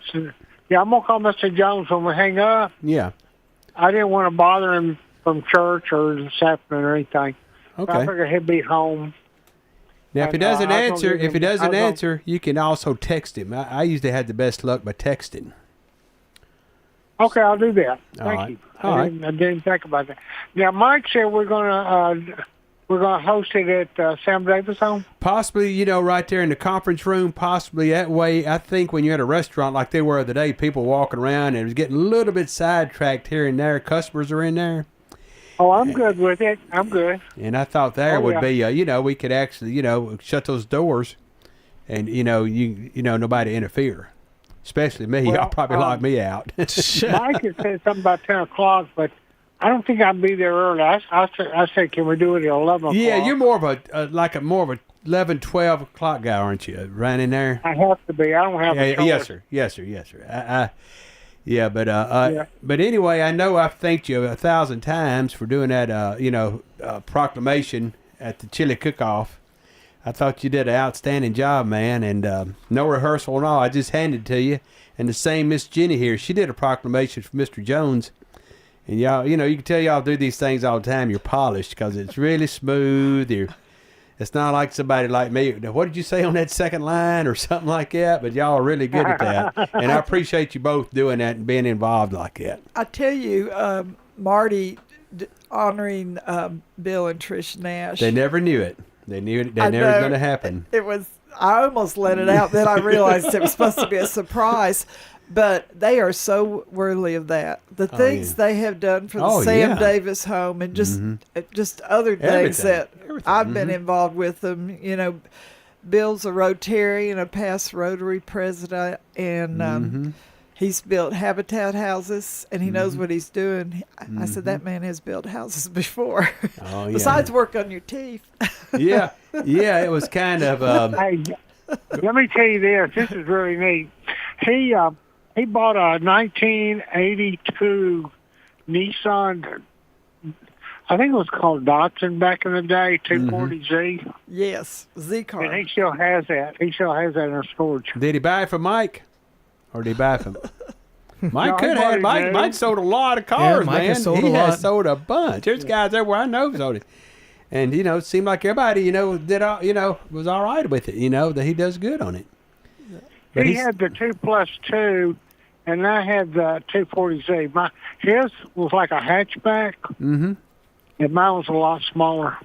Yeah, I'm going to call Mr. Jones when we hang up. Yeah. I didn't want to bother him from church or this afternoon or anything. Okay. I figured he'd be home. Now, if he doesn't answer, you can also text him. I usually had the best luck by texting. Okay, I'll do that. All Thank right. you. All I didn't think about that. Now, Mike said we're gonna host it at Sam Davis' home. Possibly, right there in the conference room. Possibly that way. I think when you're at a restaurant like they were the other day, people walking around and it was getting a little bit sidetracked here and there. Customers are in there. Oh, I'm good with it. I'm good. And I thought there would be, we could actually, shut those doors, and nobody interfere. Especially me. Well, I'll probably lock me out. Mike had said something about 10 o'clock, but I don't think I'd be there early. I said, can we do it at 11 o'clock? Yeah, you're more of a more of a 11, 12 o'clock guy, aren't you? Right in there. I have to be. I don't have a choice. Yes, sir. But anyway, I know I've thanked you 1,000 times for doing that, proclamation at the chili cook-off. I thought you did an outstanding job, man, and no rehearsal and all. I just handed it to you. And the same Miss Jenny here, she did a proclamation for Mr. Jones. And y'all, you can tell y'all do these things all the time. You're polished because it's really smooth. It's not like somebody like me. What did you say on that second line or something like that? But y'all are really good at that. And I appreciate you both doing that and being involved like that. I tell you, Marty honoring Bill and Trish Nash. They never knew it. They knew it. They knew it was going to happen. I almost let it out. Then I realized it was supposed to be a surprise. But they are so worthy of that. The things they have done for the Sam Davis home and just other things that I've been involved with them. Bill's a Rotarian, a past Rotary president, and he's built habitat houses, and he knows what he's doing. I said, that man has built houses before. Besides work on your teeth. Yeah, it was kind of... Hey, let me tell you this. This is really neat. He bought a 1982 Nissan, I think it was called Datsun back in the day, 240Z. Yes, Z car. And he still has that. He still has that in storage. Did he buy it from Mike? Or did he buy it from... Mike could have. Mike sold a lot of cars, man. He has sold a bunch. There's guys everywhere I know sold it. And, it seemed like everybody, did all, was all right with it, that he does good on it. But he had the 2+2, and I had the 240Z. His was like a hatchback, and mine was a lot smaller.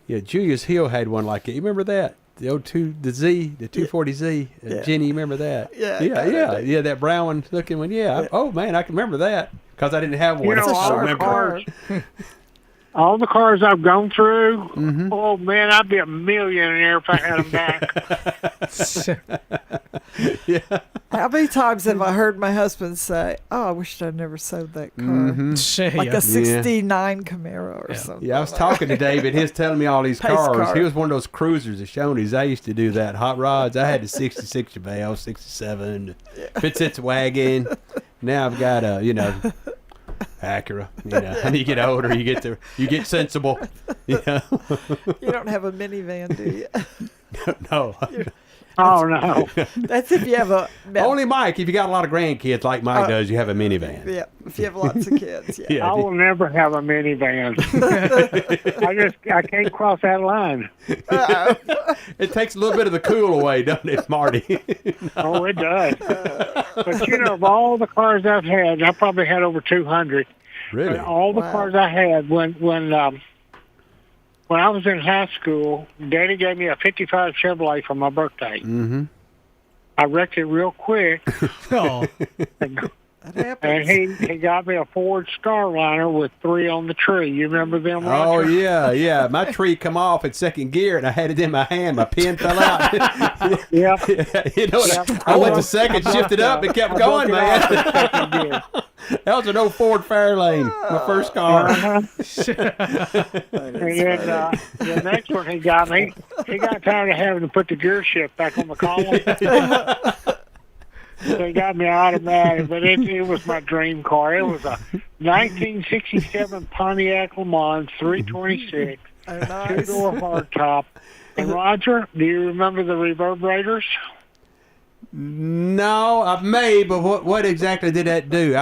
Yeah, Julius Hill had one like it. You remember that? The 240Z. Jenny, you remember that? Yeah, that brown one looking one. Yeah. Oh man, I can remember that because I didn't have one. All the cars I've gone through, oh man, I'd be a millionaire if I had them back. How many times have I heard my husband say, "Oh, I wish I'd never sold that car," like a '69 Camaro or something. Yeah, I was talking to David. He was telling me all these cars. He was one of those cruisers at Shoney's. I used to do that. Hot rods. I had the '66 Chevelle, '67 Fitz wagon. Now I've got a Acura. When you get older, you get sensible. You don't have a minivan, do you? No. Oh no. That's if you have a only Mike. If you got a lot of grandkids like Mike does, you have a minivan. Yeah. If you have lots of kids. Yeah. I will never have a minivan. I can't cross that line. It takes a little bit of the cool away, doesn't it, Marty? No. Oh, it does. But of all the cars I've had, I probably had over 200. Really? All the cars I had when I was in high school, Daddy gave me a '55 Chevrolet for my birthday. I wrecked it real quick. That happens. And he got me a Ford Starliner with 3 on the tree. You remember them? Oh, Roger? yeah. My tree come off at second gear, and I had it in my hand. My pin fell out. Yeah. I went to second, shifted up, and kept going, man. That was an old Ford Fairlane, my first car. And then the next one he got tired of having to put the gear shift back on the column. They got me automatic, but it was my dream car. It was a 1967 Pontiac Le Mans 326, nice. 2-door hardtop. And Roger, do you remember the reverberators? No, I may, but what exactly did that do?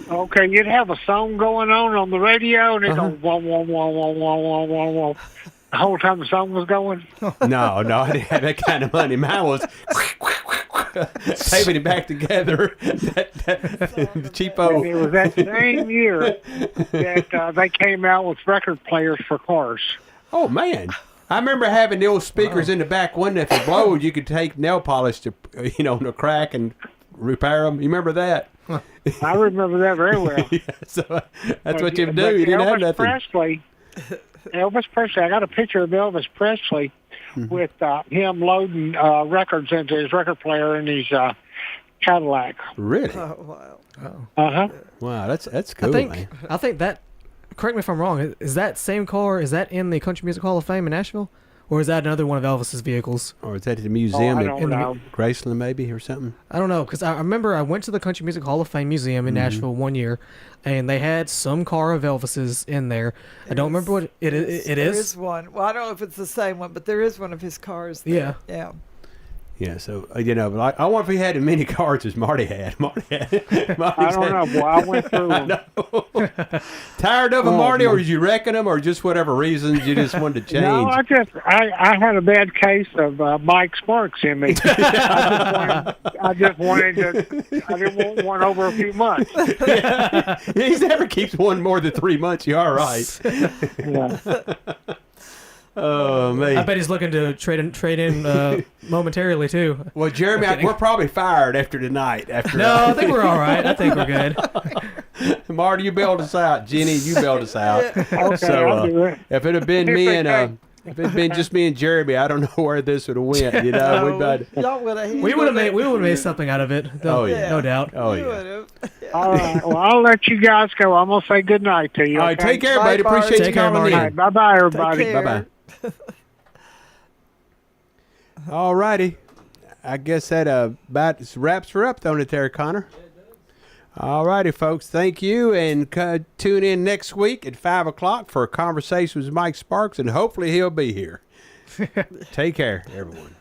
Okay, you'd have a song going on the radio, and it goes wah wah wah wah wah wah wah wah. The whole time the song was going. No, I didn't have that kind of money. Mine was taping it back together. The cheapo. And it was that same year that they came out with record players for cars. Oh man. I remember having the old speakers in the back window. If it blowed, you could take nail polish to, to crack and repair them. You remember that? I remember that very well. Yeah, so that's what you do. You didn't have nothing. Elvis Presley. I got a picture of Elvis Presley with him loading records into his record player in his Cadillac. Really? Oh, wow. Uh-huh. Wow, that's cool, man. I think that, correct me if I'm wrong, is that same car, is that in the Country Music Hall of Fame in Nashville? Or is that another one of Elvis's vehicles? Or is that at the museum I don't know. Graceland maybe or something? I don't know, because I remember I went to the Country Music Hall of Fame Museum in Nashville one year, and they had some car of Elvis's in there. I don't remember what it is. There is one. Well, I don't know if it's the same one, but there is one of his cars there. Yeah. Yeah, so, but I wonder if he had as many cards as Marty had. I don't know, boy. I went through them. Tired of them, Marty, or did you reckon them, or just whatever reasons you just wanted to change? No, I had a bad case of Mike Sparks in me. I didn't want one over a few months. Yeah. He never keeps one more than 3 months. You are right. Yeah. Oh man! I bet he's looking to trade in momentarily too. Well, Jeremy, we're probably fired after tonight. No, I think we're all right. I think we're good. Marty, you bailed us out. Jenny, you bailed us out. Okay, So I'll do it. if it had been me and if it had been just me and Jeremy, I don't know where this would have went. We would have made something out of it. No doubt. Oh yeah. All right. Well, I'll let you guys go. I'm gonna say good night to you. All right. Okay? Take care, buddy. Appreciate you calling in. All right, bye-bye, everybody. Bye-bye. All righty. I guess that about wraps her up, don't it, there, Connor? All righty, folks. Thank you, and tune in next week at 5 o'clock for a conversation with Mike Sparks, and hopefully he'll be here. Take care, everyone.